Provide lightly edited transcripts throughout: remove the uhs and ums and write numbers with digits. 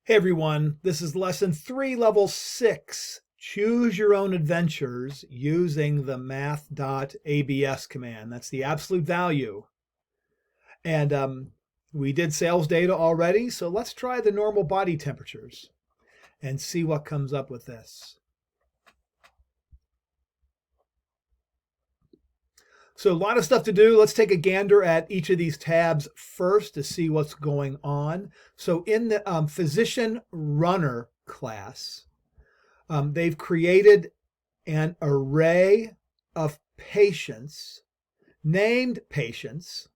Hey everyone, this is lesson 3, level 6. Choose your own adventures using the math.abs command. That's the absolute value. And we did sales data already, so let's try the normal body temperatures and see what comes up with this. So a lot of stuff to do. Let's take a gander at each of these tabs first to see what's going on. So in the physician runner class, they've created an array of patients, named patients,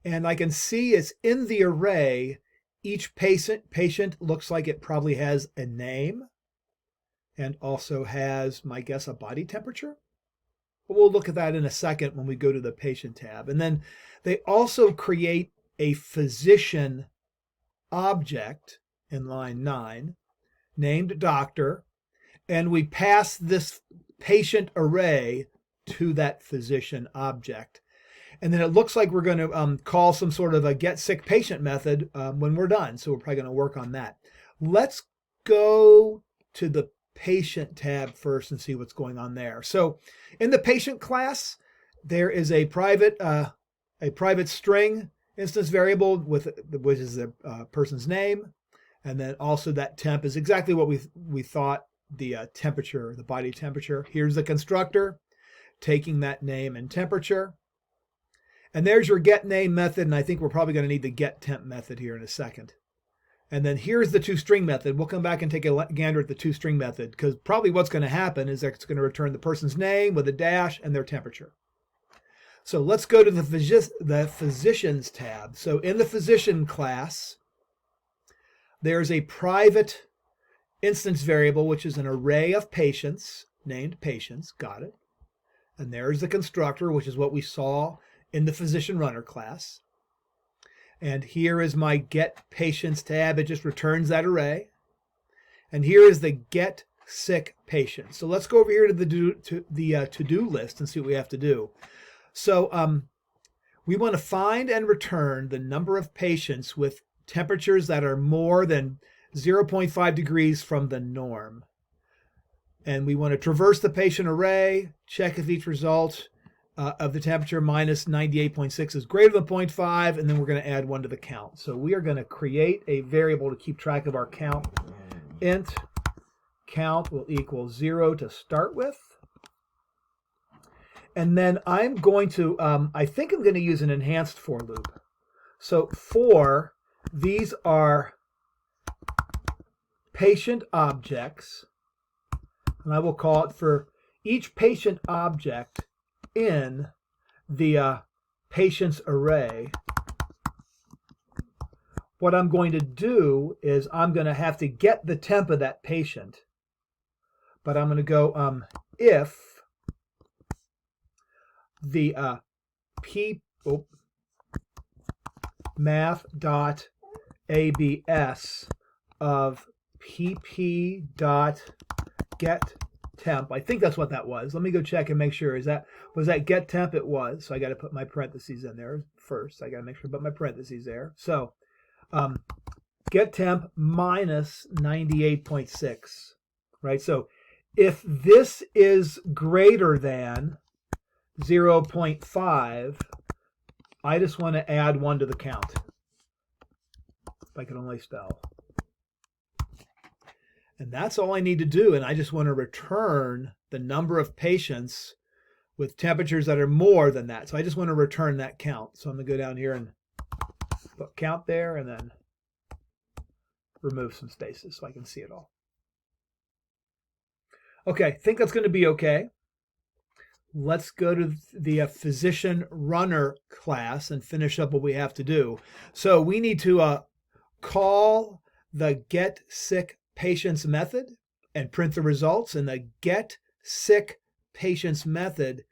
and I can see it's in the array. Each patient looks like it probably has a name and also has, my guess, a body temperature. But we'll look at that in a second when we go to the patient tab. And then they also create a physician object in line 9 named doctor, and we pass this patient array to that physician object. And then it looks like we're going to call some sort of a get sick patient method when we're done. So we're probably going to work on that. Let's go to the patient tab first and see what's going on there. So in the patient class, there is a private string instance variable which is the person's name, and then also that temp is exactly what we thought, the temperature, the body temperature. Here's the constructor taking that name and temperature. And there's your get name method, and I think we're probably going to need the get temp method here in a second. And then here's the toString method. We'll come back and take a gander at the toString method, because probably what's going to happen is that it's going to return the person's name with a dash and their temperature. So let's go to the physicians tab. So in the physician class, there's a private instance variable, which is an array of patients named patients. Got it. And there's the constructor, which is what we saw in the physician runner class. And here is my get patients tab. It just returns that array. And here is the get sick patient. So let's go over here to the to-do list and see what we have to do. So we want to find and return the number of patients with temperatures that are more than 0.5 degrees from the norm. And we want to traverse the patient array, check if each result of the temperature minus 98.6 is greater than 0.5, and then we're going to add 1 to the count. So we are going to create a variable to keep track of our count. Int count will equal 0 to start with. And then I'm going to, I think I'm going to use an enhanced for loop. So for, these are patient objects, and I will call it for each patient object in the patients array. What I'm going to do is I'm going to have to get the temp of that patient, but I'm going to go if the math.abs of pp.getTemp. I think that's what that was. Let me go check and make sure. Was that get temp? It was. So I got to put my parentheses in there first. I got to make sure to put my parentheses there. So get temp minus 98.6, right? So if this is greater than 0.5, I just want to add 1 to the count. If I could only spell. And that's all I need to do. And I just want to return the number of patients with temperatures that are more than that. So I just want to return that count. So I'm going to go down here and put count there and then remove some spaces so I can see it all. Okay, I think that's going to be okay. Let's go to the physician runner class and finish up what we have to do. So we need to call the get sick patients method and print the results, and the get sick patients method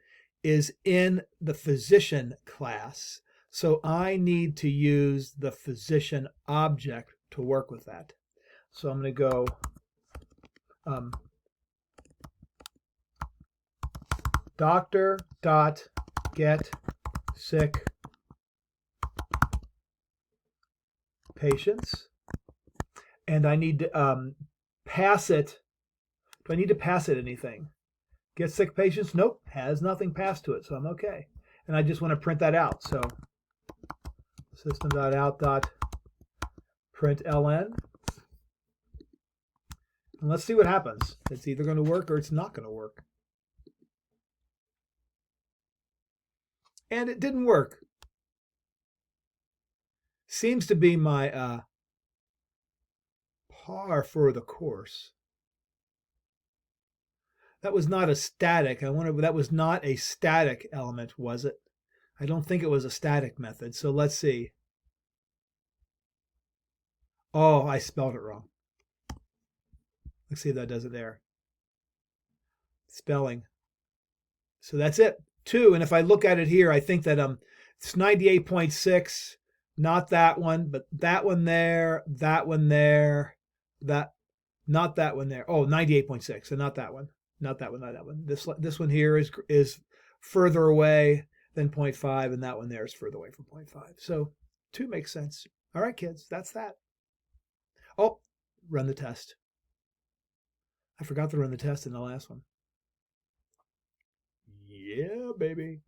is in the physician class. So I need to use the physician object to work with that. So I'm going to go doctor.getSick patients. and I need to pass it. Do I need to pass it anything? Get sick patients? Nope, has nothing passed to it, so I'm okay. And I just want to print that out. So system.out.println. And let's see what happens. It's either going to work or it's not going to work. And it didn't work. Seems to be my par for the course. That was not a static. I wonder, that was not a static element, was it? I don't think it was a static method. So let's see. Oh, I spelled it wrong. Let's see if that does it there. Spelling. So that's it. 2. And if I look at it here, I think that it's 98.6. Not that one, but that one there, that one there, not that one there. Oh, 98.6. So not that one. Not that one, not that one. This one here is further away than 0.5, and that one there is further away from 0.5. So 2 makes sense. All right, kids, that's that. Oh, run the test. I forgot to run the test in the last one. Yeah, baby.